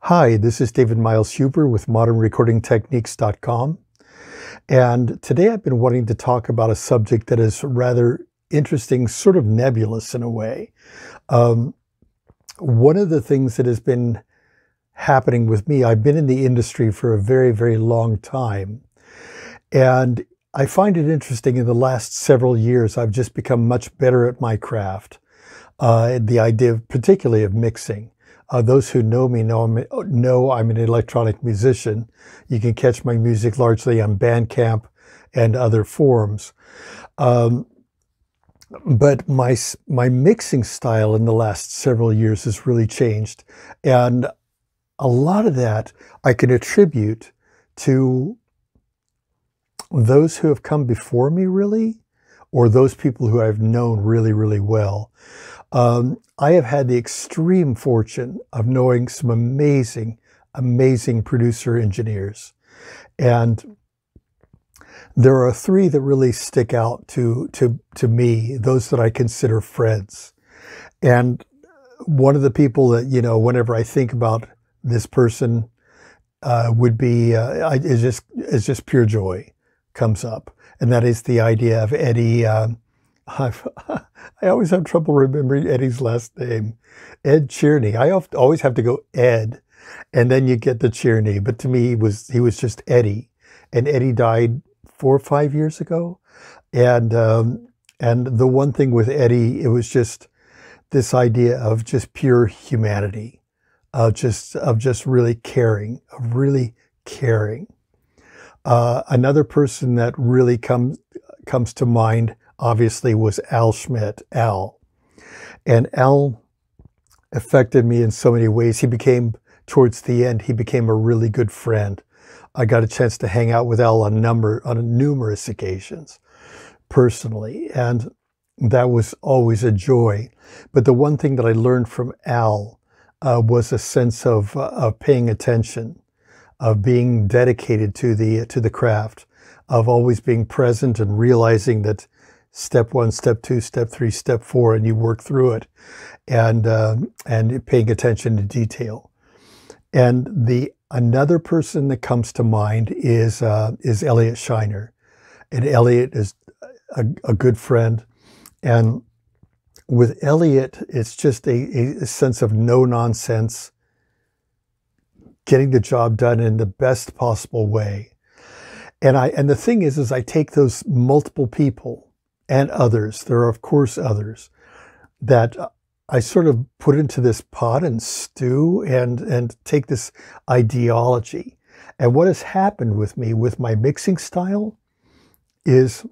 Hi, this is David Miles Huber with modernrecordingtechniques.com. And today I've been wanting to talk about a subject that is rather interesting, sort of nebulous in a way. One of the things that has been happening with me, I've been in the industry for a very, very long time. And I find it interesting in the last several years, I've just become much better at my craft. The idea, particularly of mixing. Those who know me know I'm an electronic musician. You can catch my music largely on Bandcamp and other forums. But my mixing style in the last several years has really changed. And a lot of that I can attribute to those who have come before me, really, or those people who I've known really, really well. I have had the extreme fortune of knowing some amazing, amazing producer engineers. And there are three that really stick out to me, those that I consider friends. And one of the people that, whenever I think about this person, would be, it's just pure joy comes up. And that is the idea of Eddie. I always have trouble remembering Eddie's last name. Ed Cherney. I always have to go Ed, and then you get the Cherney. But to me, he was just Eddie. And Eddie died 4 or 5 years ago. And the one thing with Eddie, it was just this idea of just pure humanity, of just really caring, of really caring. Another person that really comes to mind, obviously, was Al Schmidt, Al. And Al affected me in so many ways. Towards the end, he became a really good friend. I got a chance to hang out with Al on numerous occasions, personally, and that was always a joy. But the one thing that I learned from Al was a sense of paying attention, of being dedicated to the craft, of always being present and realizing that step 1, step 2, step 3, step 4, and you work through it, and paying attention to detail. And another person that comes to mind is Elliot Shiner, and Elliot is a good friend. And with Elliot, it's just a sense of no nonsense, getting the job done in the best possible way. And the thing is I take those multiple people and others, there are of course others, that I sort of put into this pot and stew and take this ideology. And what has happened with me, with my mixing style, is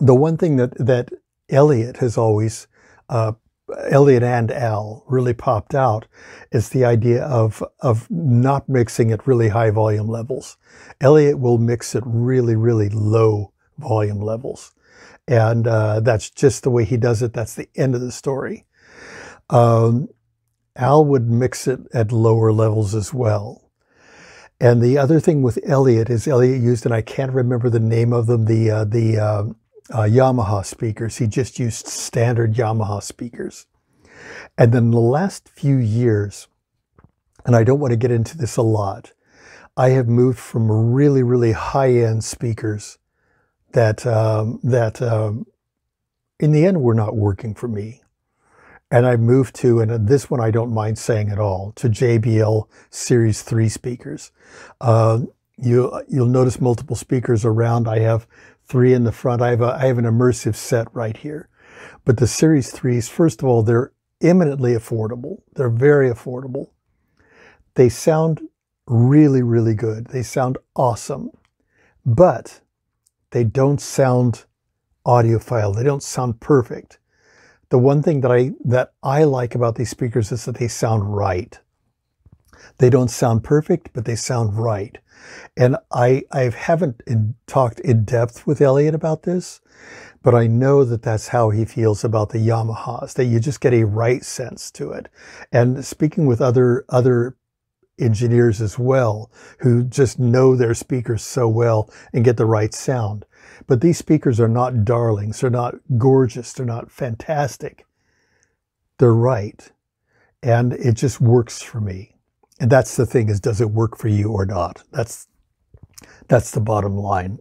the one thing that Elliot has always, Elliot and Al really popped out, is the idea of not mixing at really high volume levels. Elliot will mix at really, really low volume levels. And that's just the way he does it. That's the end of the story. Al would mix it at lower levels as well. And the other thing with Elliot is Elliot used, and I can't remember the name of them, the Yamaha speakers. He just used standard Yamaha speakers. And then the last few years, and I don't want to get into this a lot, I have moved from really, really high-end speakers that in the end were not working for me. And I moved to, and this one I don't mind saying at all, to JBL Series 3 speakers. You'll notice multiple speakers around. I have 3 in the front. I have an immersive set right here. But the Series 3s, first of all, they're eminently affordable. They're very affordable. They sound really, really good. They sound awesome. But they don't sound audiophile. They don't sound perfect. The one thing that I like about these speakers is that they sound right. They don't sound perfect, but they sound right. And I haven't talked in depth with Elliot about this, but I know that that's how he feels about the Yamahas, that you just get a right sense to it. And speaking with other engineers as well, who just know their speakers so well and get the right sound. But these speakers are not darlings, they're not gorgeous, they're not fantastic. They're right. And it just works for me. And that's the thing, is does it work for you or not? That's the bottom line.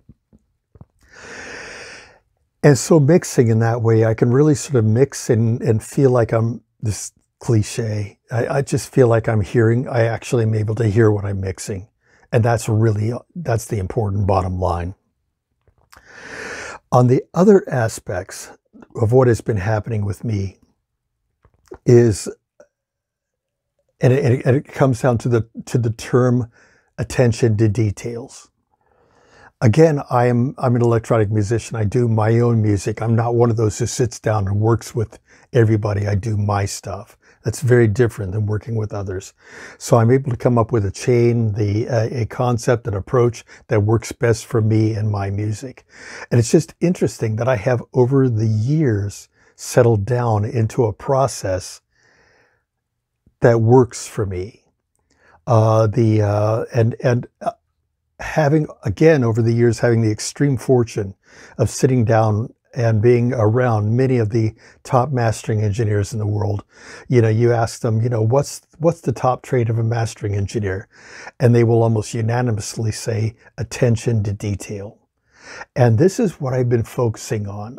And so mixing in that way, I can really sort of mix and feel like I'm this cliche. I just feel like I actually am able to hear what I'm mixing. And that's the important bottom line. On the other aspects of what has been happening with me is, and it comes down to the term attention to details. Again, I'm an electronic musician. I do my own music. I'm not one of those who sits down and works with everybody. I do my stuff. That's very different than working with others. So I'm able to come up with a chain, a concept, an approach that works best for me and my music. And it's just interesting that I have over the years settled down into a process that works for me. Having, again, over the years, having the extreme fortune of sitting down and being around many of the top mastering engineers in the world. You ask them, what's the top trait of a mastering engineer? And they will almost unanimously say attention to detail. And this is what I've been focusing on.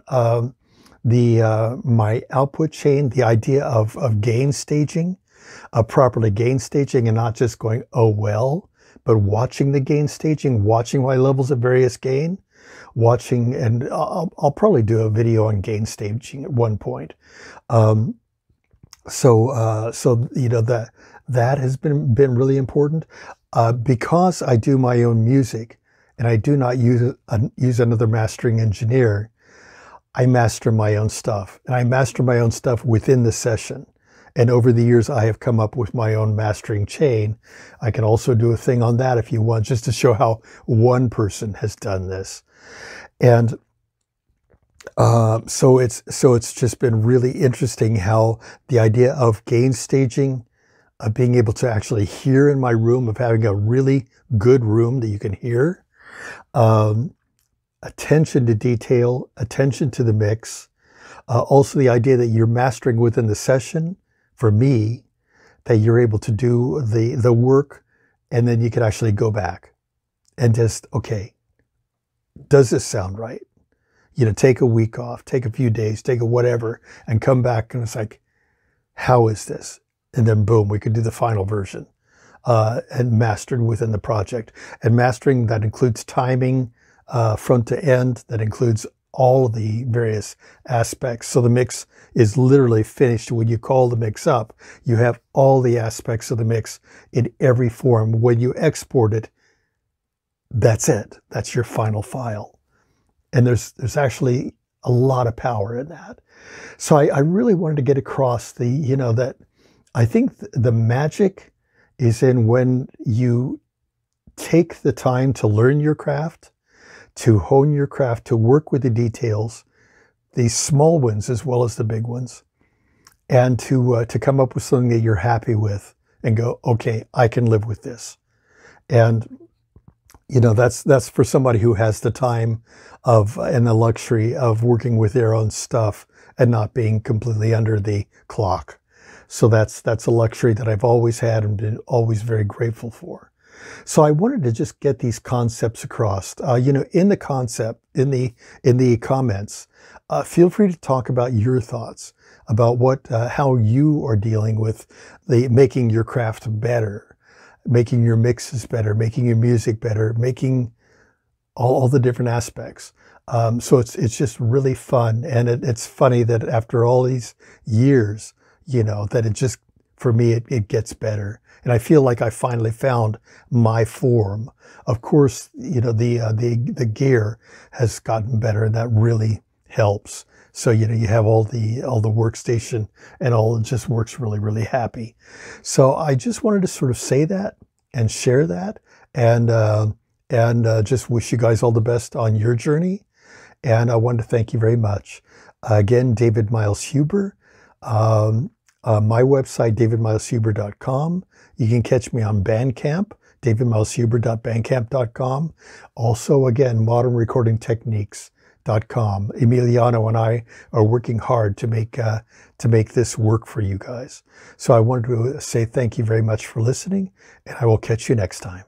My output chain, the idea of gain staging, properly gain staging, and not just going, oh, well, but watching the gain staging, watching my levels of various gain, watching, and I'll probably do a video on gain staging at one point. So that has been really important, because I do my own music and I do not use another mastering engineer. I master my own stuff, and I master my own stuff within the session. And over the years, I have come up with my own mastering chain. I can also do a thing on that if you want, just to show how one person has done this. And so it's just been really interesting how the idea of gain staging, of being able to actually hear in my room, of having a really good room that you can hear, attention to detail, attention to the mix, also the idea that you're mastering within the session. For me, that you're able to do the work, and then you can actually go back and just, okay, does this sound right? Take a week off, take a few days, take a whatever, and come back, and it's like, how is this? And then boom, we could do the final version, and mastered within the project. And mastering, that includes timing, front to end, that includes all the various aspects. So the mix is literally finished. When you call the mix up, you have all the aspects of the mix in every form. When you export it, that's it. That's your final file. And there's actually a lot of power in that. So I really wanted to get across that I think the magic is in when you take the time to learn your craft, to hone your craft, to work with the details, these small ones as well as the big ones, and to come up with something that you're happy with and go, okay, I can live with this. And that's for somebody who has the time and the luxury of working with their own stuff and not being completely under the clock. So that's a luxury that I've always had and been always very grateful for. So I wanted to just get these concepts across. In the comments, feel free to talk about your thoughts about how you are dealing with making your craft better, making your mixes better, making your music better, making all the different aspects. So it's just really fun, and it's funny that after all these years, that it just, for me, it gets better. And I feel like I finally found my form. Of course, the gear has gotten better, and that really helps. So, you have all the workstation and all, it just works really, really happy. So I just wanted to sort of say that and share that, and just wish you guys all the best on your journey. And I wanted to thank you very much. Again, David Miles Huber. My website, davidmileshuber.com. You can catch me on Bandcamp, davidmileshuber.bandcamp.com. Also, again, modernrecordingtechniques.com. Emiliano.com. Emiliano and I are working hard to make this work for you guys. So I wanted to say thank you very much for listening, and I will catch you next time.